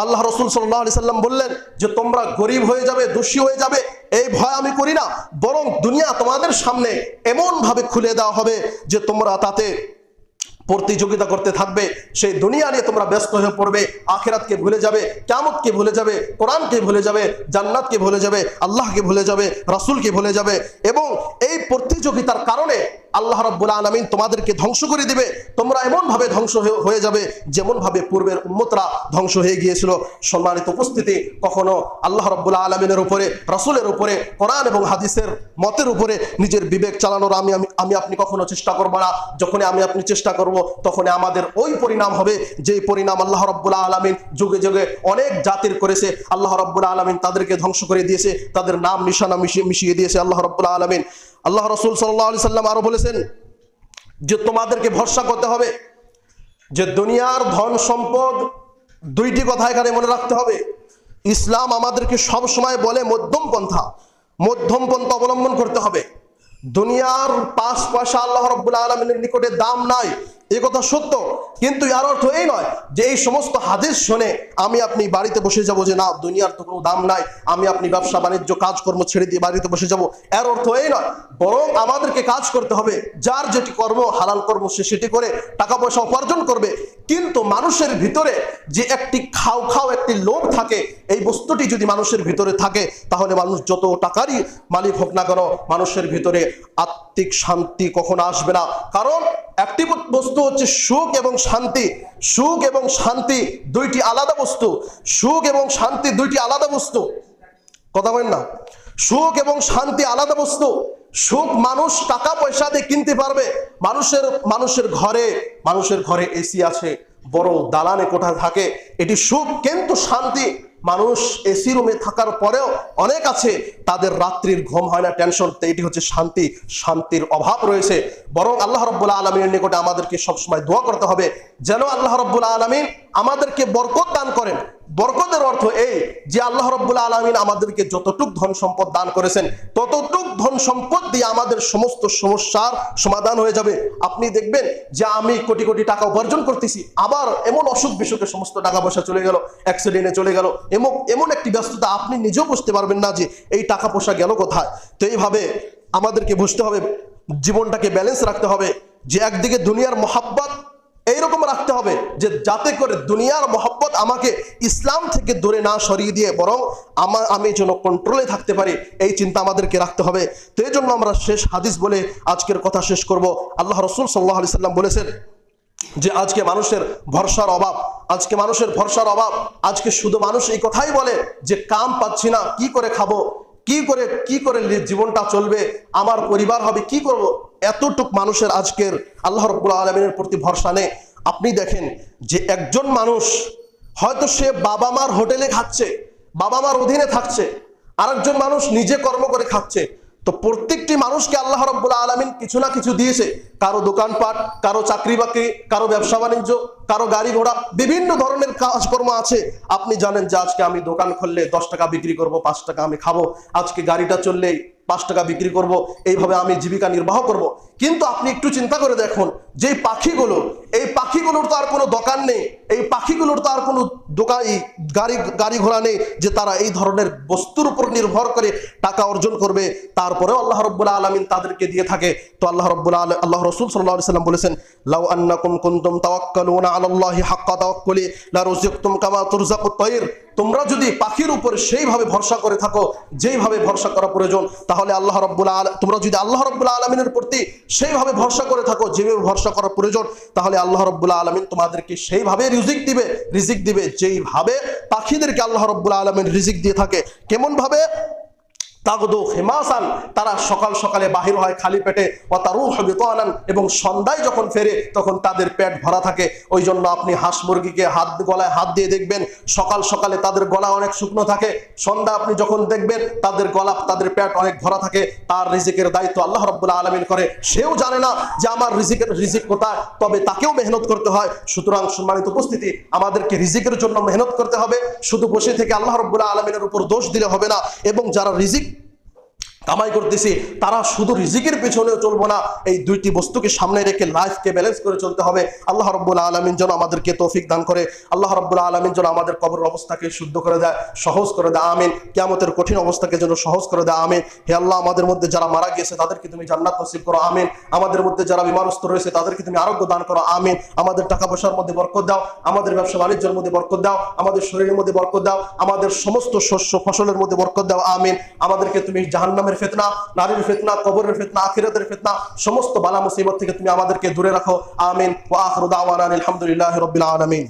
আল্লাহ রাসূল সাল্লাল্লাহু আলাইহি সাল্লাম বললেন যে তোমরা গরিব হয়ে যাবে, দোষী হয়ে যাবে, এই ভয় আমি করি না, বরং দুনিয়া তোমাদের সামনে এমন ভাবে খুলে দেওয়া হবে যে তোমরা তাতে প্রতিযোগিতা করতে থাকবে, সেই দুনিয়া নিয়ে তোমরা ব্যস্ত হয়ে পড়বে, আখিরাতকে ভুলে যাবে, কিয়ামতকে ভুলে যাবে, কোরআনকে ভুলে যাবে, জান্নাতকে ভুলে যাবে, আল্লাহকে ভুলে যাবে, রাসূলকে ভুলে যাবে। এবং এই প্রতিযোগিতার কারণে আল্লাহ রাব্বুল আলামিন তোমাদেরকে ধ্বংস করে দিবে। তোমরা এমন ভাবে ধ্বংস হয়ে যাবে যেমন ভাবে পূর্বের উম্মতরা ধ্বংস হয়ে গিয়েছিল। সম্মানিত উপস্থিতি, কখনো আল্লাহ রাব্বুল আলামিনের উপরে, রাসূলের উপরে, কোরআন এবং হাদিসের মতের উপরে নিজের বিবেক চালানোর আমি আপনি কখনো চেষ্টা করব না। যখনই আমি আপনি চেষ্টা করব তখন আমাদের ওই পরিণাম হবে যেই পরিণাম আল্লাহ রাব্বুল আলামিন যুগে যুগে অনেক জাতির করেছে। আল্লাহ রাব্বুল আলামিন তাদেরকে ধ্বংস করে দিয়েছে, তাদের নাম নিশানা মিশিয়ে দিয়েছে আল্লাহ রাব্বুল আলামিন। আল্লাহ রাসূল সাল্লাল্লাহু আলাইহি সাল্লাম আরো বলেছেন যে তোমাদেরকে ভরসা করতে হবে যে দুনিয়ার ধন সম্পদ, দুইটি কথা এখানে মনে রাখতে হবে। ইসলাম আমাদেরকে সব সময় বলে মধ্যম পন্থা অবলম্বন করতে হবে। দুনিয়ার 5 পয়সা আল্লাহ রাব্বুল আলামিনের নিকটে দাম নাই, এই কথা সত্য, কিন্তু এর অর্থ এই নয় যে এই সমস্ত হাদিস শুনে আমি আপনি বাড়িতে বসে যাব যে না দুনিয়ার তো কোনো দাম নাই, আমি আপনি ব্যবসা বাণিজ্য কাজকর্ম ছেড়ে দিয়ে বাড়িতে বসে যাব, এর অর্থ এই নয়। বরং আমাদেরকে কাজ করতে হবে, যার যেটি কর্ম হালাল কর্ম সে সেটি করে টাকা পয়সা উপার্জন করবে। কিন্তু মানুষের ভিতরে যে একটি খাও একটি লোভ থাকে, এই বস্তুটি যদি মানুষের ভিতরে থাকে তাহলে মানুষ যত টাকারই মালিক হোক না কেন, মানুষের ভিতরে আত্মিক শান্তি কখনো আসবে না। কারণ একটি বস্তু হচ্ছে সুখ এবং শান্তি। সুখ এবং শান্তি দুইটি আলাদা বস্তু। সুখ এবং শান্তি দুইটি আলাদা বস্তু, কথা বলেন না? সুখ এবং শান্তি আলাদা বস্তু। সুখ মানুষ টাকা পয়সা দিয়ে কিনতে পারবে। মানুষের ঘরে এসি আছে, বড় দালানে কোঠা থাকে, এটি সুখ। কিন্তু শান্তি, মানুষ এসি রুমে থাকার পরেও অনেক আছে তাদের রাত্রির ঘুম হয় না, টেনশন। এটি হচ্ছে শান্তি। শান্তির অভাব রয়েছে। বরং আল্লাহ রাব্বুল আলামিনের নিকটে আমাদেরকে সবসময় দোয়া করতে হবে যেন আল্লাহ রাব্বুল আলামিন আমাদেরকে বরকত দান করেন। বরকতের অর্থ এই যে আল্লাহ রাব্বুল আলামিন আমাদেরকে যতটুক ধন সম্পদ দান করেছেন ততটুক ধন সম্পদ দিয়ে আমাদের সমস্ত সমস্যার সমাধান হয়ে যাবে। আপনি দেখবেন যে আমি কোটি কোটি টাকা উপার্জন করতেছি, আবার এমন অসুখ বিসুখে সমস্ত টাকা পয়সা চলে গেল, অ্যাক্সিডেন্টে চলে গেল, এমন একটি ব্যস্ততা আপনি নিজেও বুঝতে পারবেন না যে এই টাকা পয়সা গেল কোথায়। তো এইভাবে আমাদেরকে বুঝতে হবে, জীবনটাকে ব্যালেন্স রাখতে হবে যে একদিকে দুনিয়ার মহাব্বত এইরকম রাখতে হবে যে যাতে করে দুনিয়ার মহব্বত আমাকে ইসলাম থেকে দূরে না সরিয়ে দিয়ে বরং আমি যেন কন্ট্রোলে থাকতে পারি, এই চিন্তা আমাদেরকে রাখতে হবে। তো এই জন্য আমরা শেষ হাদিস বলে আজকের কথা শেষ করব। আল্লাহ রাসূল সাল্লাল্লাহু আলাইহি সাল্লাম বলেছেন যে আজকে মানুষের ভরসার অভাব। আজকে শুধু মানুষ এই কথাই বলে যে কাম পাচ্ছি না, কি করে খাবো, কি করে জীবনটা চলবে, আমার পরিবার হবে, কি করব। এতটুক মানুষের আজকের আল্লাহ রাব্বুল আলামিনের প্রতি ভরসা নেই। আপনি দেখেন যে একজন মানুষ হয়তো সে বাবা মার হোটেলে খাচ্ছে, বাবা মার অধীনে থাকছে, আরেকজন মানুষ নিজে কর্ম করে খাচ্ছে। তো প্রত্যেকটি মানুষকে আল্লাহ রাব্বুল আলামিন কিছু না কিছু দিয়েছে। কারো দোকানপাট, কারো চাকরি বাকরি, কারো ব্যবসা বাণিজ্য, কারো গাড়ি ঘোড়া, বিভিন্ন ধরনের কাজকর্ম আছে। আপনি জানেন যে আজকে আমি দোকান খুললে 10 টাকা বিক্রি করব, 5 টাকা আমি খাবো, আজকে গাড়িটা চললেই 5 টাকা বিক্রি করব, এইভাবে আমি জীবিকা নির্বাহ করব। কিন্তু আপনি একটু চিন্তা করে দেখুন যে এই পাখিগুলোর তো আর কোনো দোকান নেই, এই পাখিগুলোর তো আর কোনো গাড়ি ঘোড়া নেই যে তারা এই ধরনের বস্তুর উপর নির্ভর করে টাকা অর্জন করবে। তারপরেও আল্লাহ রাব্বুল আলামিন তাদেরকে দিয়ে থাকে। তো আল্লাহ রাসূল সাল্লাল্লাহু আলাইহি সাল্লাম বলেছেন, লাউ আন্নাকুম কুনতুম তাওয়াক্কালুনা আলাল্লাহি হাক্কা তাওয়াক্কুলি লারুযিকতুম কামা তুরযাকুত তায়র। তোমরা যদি পাখির উপর সেইভাবে ভরসা করে থাকো যেইভাবে ভরসা করা প্রয়োজন, তাহলে তোমরা যদি আল্লাহ রাব্বুল আলামিনের প্রতি সেইভাবে ভরসা করে থাকো যেভাবে ভরসা করা প্রয়োজন, তাহলে আল্লাহ রাব্বুল আলামিন তোমাদেরকে সেইভাবে রিজিক দিবে যেইভাবে পাখিদেরকে আল্লাহ রাব্বুল আলামিন রিজিক দিয়ে থাকে। কেমন ভাবে? তাগদু হিমাসান, তারা সকাল সকালে বাহির হয় খালি পেটে, ওয়া তারুহু বিতানান, এবং সন্ধ্যায় যখন ফেরে তখন তাদের পেট ভরা থাকে। ওই জন্য আপনি হাঁস মুরগিকে গলায় হাত দিয়ে দেখবেন, সকাল সকালে তাদের গলা অনেক শুকনো থাকে, সন্ধ্যা আপনি যখন দেখবেন তাদের পেট অনেক ভরা থাকে। তার রিজিকের দায়িত্ব আল্লাহ রাব্বুল আলামিন করে। সেও জানে না যে আমার রিজিক কোথায়, তবে তাকেও মেহনত করতে হয়। সুতরাং সম্মানিত উপস্থিতি, আমাদেরকে রিজিকের জন্য মেহনত করতে হবে। শুধু বসে থেকে আল্লাহ রাব্বুল আলামিনের উপর দোষ দিলে হবে না। এবং যারা রিজিক কামাই করতেছি, তারা শুধু রিজিকের পেছনেও চলবো না, এই দুইটি বস্তুকে সামনে রেখে লাইফকে ব্যালেন্স করে চলতে হবে। আল্লাহ রাব্বুল আলামিন যেন আমাদেরকে তৌফিক দান করে, আল্লাহ রাব্বুল আলামিন যেন আমাদের কবরের অবস্থাকে শুদ্ধ করে দেয়, সহজ করে দেয়, আমিন। কিয়ামতের কঠিন অবস্থাকে যেন সহজ করে দেয়, আমিন। হে আল্লাহ, আমাদের মধ্যে যারা মারা গিয়েছে তাদেরকে তুমি জান্নাত নসিব করো, আমিন। আমাদের মধ্যে যারা বিমারস্থ রয়েছে তাদেরকে তুমি আরোগ্য দান করো, আমিন। আমাদের টাকা পয়সার মধ্যে বরকত দাও, আমাদের ব্যবসা বাণিজ্যের মধ্যে বরকত দাও, আমাদের শরীরের মধ্যে বরকত দাও, আমাদের সমস্ত শস্য ফসলের মধ্যে বরকত দাও, আমিন। আমাদেরকে তুমি জাহান্নামের ফিতনা, নারীর ফিতনা, কবরের ফিতনা, আখিরাতের ফিতনা, সমস্ত বালা মুসিবত থেকে তুমি আমাদেরকে দূরে রাখো, আমিন। ওয়া আখিরু দাওয়ানা আলহামদুলিল্লাহি রাব্বিল আলামিন।